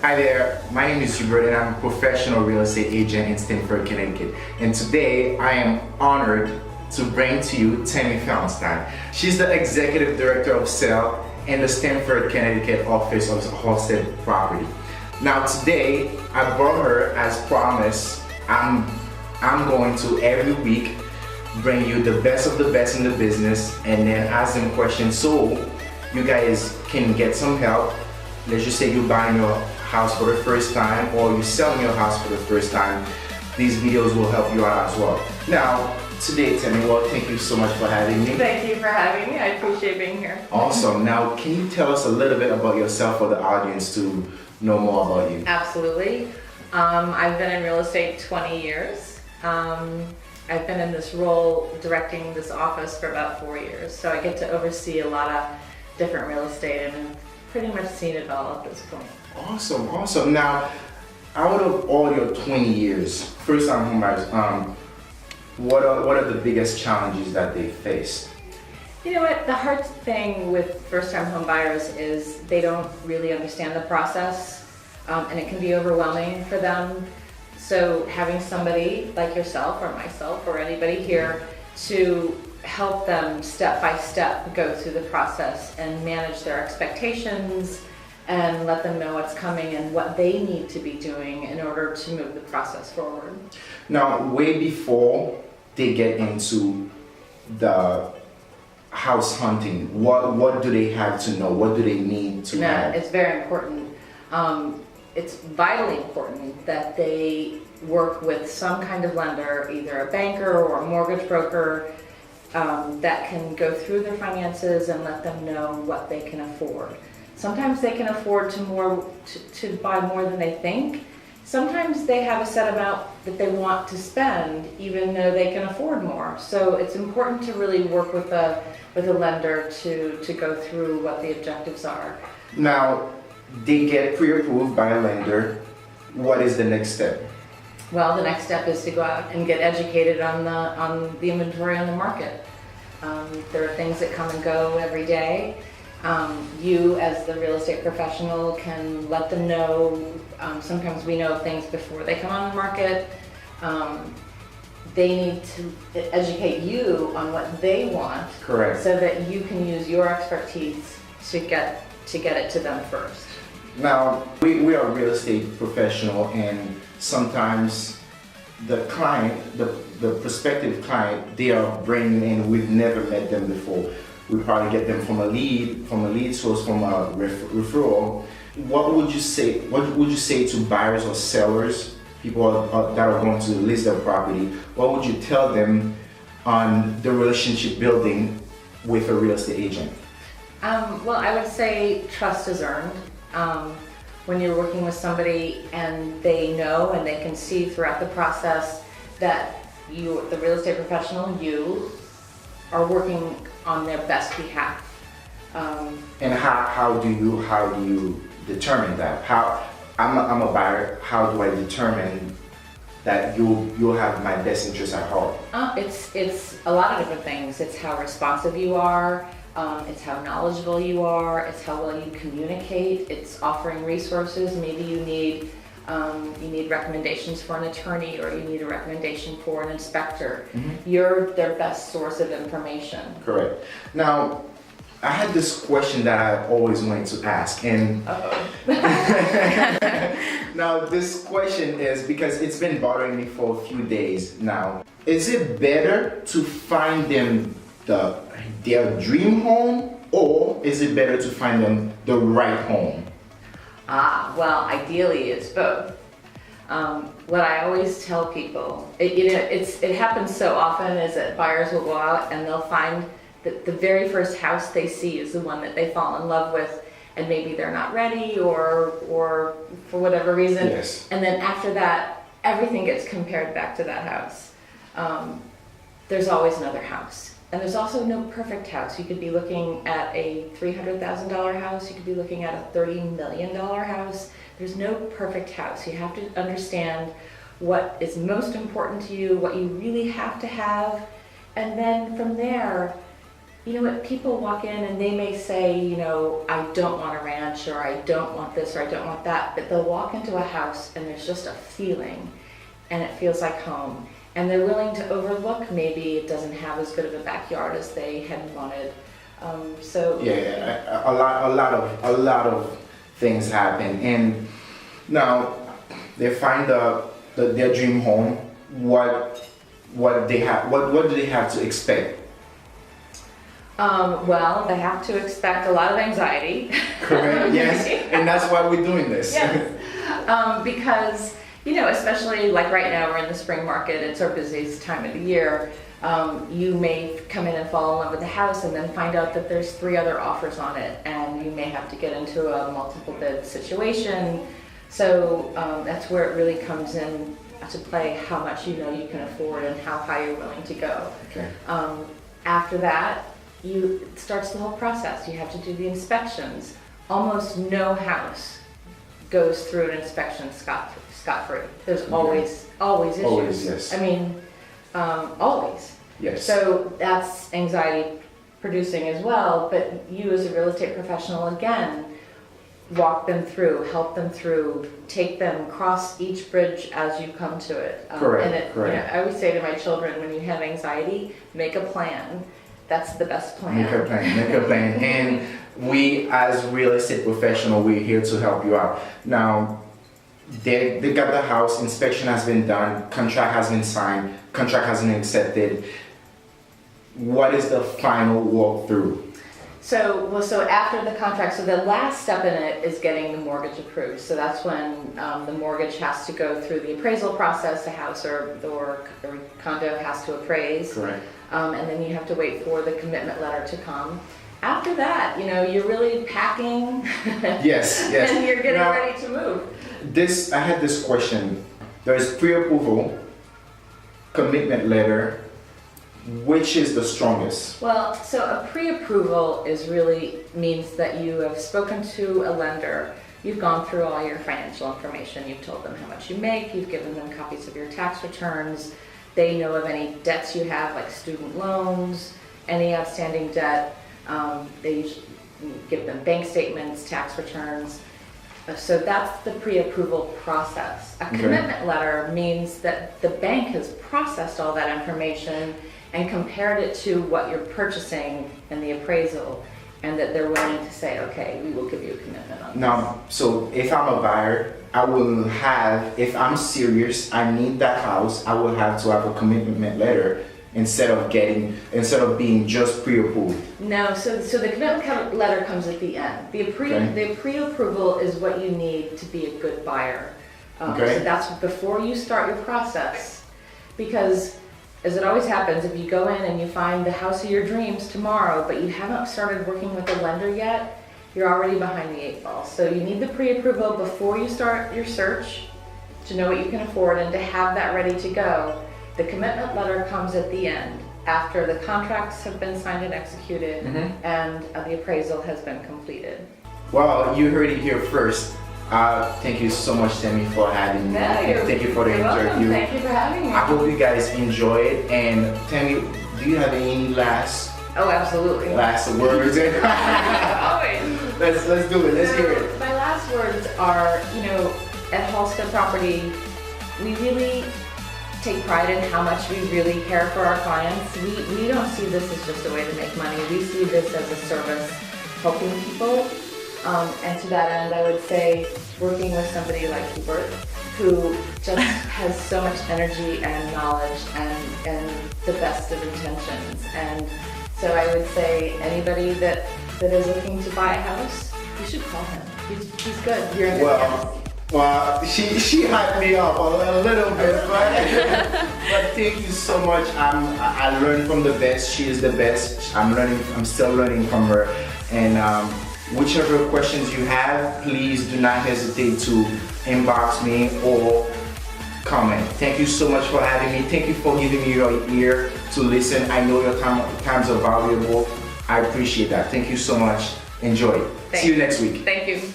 Hi there, my name is Hubert and I'm a professional real estate agent in Stamford, Connecticut. And today I am honored to bring to you Tammy Felenstein. She's the Executive Director of Sale in the Stamford, Connecticut office of Halstead Property. Now today I brought her as promised. I'm going to every week bring you the best of the best in the business and then ask them questions so you guys can get some help. Let's just say you're buying your house for the first time or you're selling your house for the first time. These videos will help you out as well. Now, today, Tammy, well, thank you so much for having me. Thank you for having me. I appreciate being here. Awesome. Now, can you tell us a little bit about yourself for the audience to know more about you? Absolutely. I've been in real estate 20 years. I've been in this role directing this office for about 4 years. So I get to oversee a lot of different real estate and pretty much seen it all at this point. Awesome, awesome. Now, out of all your 20 years, first-time homebuyers, what are the biggest challenges that they face? You know what, the hard thing with first-time home buyers is they don't really understand the process, and it can be overwhelming for them. So having somebody like yourself or myself or anybody here to help them step by step go through the process and manage their expectations and let them know what's coming and what they need to be doing in order to move the process forward. Now, way before they get into the house hunting, what do they have to know? What do they need to know? It's very important. It's vitally important that they work with some kind of lender, either a banker or a mortgage broker, that can go through their finances and let them know what they can afford. Sometimes they can afford to buy more than they think. Sometimes they have a set amount that they want to spend even though they can afford more. So it's important to really work with a lender to go through what the objectives are. Now, they get pre-approved by a lender. What is the next step? Well, the next step is to go out and get educated on the inventory on the market. There are things that come and go every day. You, as the real estate professional, can let them know. Sometimes we know things before they come on the market. They need to educate you on what they want. Correct. So that you can use your expertise to get it to them first. Now, we are real estate professional, and sometimes the client, the prospective client, they are brand new and we've never met them before. We probably get them from a lead source, from a referral. What would you say to buyers or sellers, people that are going to list their property? What would you tell them on the relationship building with a real estate agent? Well, I would say trust is earned. When you're working with somebody and they know and they can see throughout the process that you, the real estate professional, you are working on their best behalf. And how do you determine that? I'm a buyer. How do I determine that you'll have my best interest at heart? It's a lot of different things. It's how responsive you are. It's how knowledgeable you are. It's how well you communicate. It's offering resources. Maybe you need recommendations for an attorney, or you need a recommendation for an inspector. Mm-hmm. You're their best source of information. Correct. Now, I had this question that I always wanted to ask, and now this question is because it's been bothering me for a few days now. Is it better to find them their dream home, or is it better to find them the right home? Well, ideally it's both. What I always tell people, it happens so often, is that buyers will go out and they'll find that the very first house they see is the one that they fall in love with, and maybe they're not ready or for whatever reason. Yes. And then after that, everything gets compared back to that house. There's always another house. And there's also no perfect house. You could be looking at a $300,000 house. You could be looking at a $30 million house. There's no perfect house. You have to understand what is most important to you, what you really have to have. And then from there, you know what, people walk in and they may say, you know, I don't want a ranch, or I don't want this, or I don't want that, but they'll walk into a house and there's just a feeling, and it feels like home. And they're willing to overlook maybe it doesn't have as good of a backyard as they had wanted. Yeah, a lot of things happen, and now they find their dream home. What they have, what do they have to expect? Well, they have to expect a lot of anxiety. Correct. Yes, and that's why we're doing this. Yes. Because, you know, especially like right now, we're in the spring market, it's our busiest time of the year. You may come in and fall in love with the house and then find out that there's 3 other offers on it, and you may have to get into a multiple bid situation. So that's where it really comes in to play, how much you know you can afford and how high you're willing to go. Okay. After that, it starts the whole process. You have to do the inspections. Almost no house goes through an inspection scot-free. There's always issues. Always, yes. I mean, always. Yes. So that's anxiety producing as well, but you as a real estate professional, again, walk them through, help them through, take them, cross each bridge as you come to it. Correct. You know, I always say to my children, when you have anxiety, make a plan. That's the best plan. Make a plan. And we, as real estate professional, we're here to help you out. Now, they got the house, inspection has been done, contract has been signed, contract has been accepted. What is the final walkthrough? So after the contract, so the last step in it is getting the mortgage approved. So that's when the mortgage has to go through the appraisal process. The house or condo has to appraise. Correct. And then you have to wait for the commitment letter to come. After that, you know, you're really packing. Yes. And you're getting now, ready to move. I had this question. There's pre-approval, commitment letter. Which is the strongest? Well, so a pre-approval means that you have spoken to a lender. You've gone through all your financial information. You've told them how much you make. You've given them copies of your tax returns. They know of any debts you have, like student loans, any outstanding debt. They usually give them bank statements, tax returns. So that's the pre-approval process. A commitment letter means that the bank has processed all that information and compared it to what you're purchasing in the appraisal, and that they're willing to say, okay, we will give you a commitment on this. Now, so if I'm a buyer, I will have, if I'm serious, I need that house, I will have to have a commitment letter instead of being just pre-approved. No, so the commitment letter comes at the end. The pre-approval is what you need to be a good buyer. So that's before you start your process, because as it always happens, if you go in and you find the house of your dreams tomorrow, but you haven't started working with a lender yet, you're already behind the 8 ball. So you need the pre-approval before you start your search to know what you can afford and to have that ready to go. The commitment letter comes at the end, after the contracts have been signed and executed and the appraisal has been completed. Well, you heard it here first. Thank you so much, Tammy, for having me. Thank you for the interview. Thank you for having me. I hope you guys enjoy it. And Tammy, do you have any last absolutely. Last words? Always. Let's do it. Let's hear it. My last words are, you know, at Halstead Property, we really take pride in how much we really care for our clients. We don't see this as just a way to make money. We see this as a service, helping people. And to that end, I would say working with somebody like Hubert, who just has so much energy and knowledge and the best of intentions. And so I would say anybody that is looking to buy a house, you should call him. He's good. You're in good hands. Well, she hyped me up a little bit, but thank you so much. I learned from the best. She is the best. I'm still learning from her. And whichever questions you have, please do not hesitate to inbox me or comment. Thank you so much for having me. Thank you for giving me your ear to listen. I know your times are valuable. I appreciate that. Thank you so much. Enjoy. See you next week. Thank you.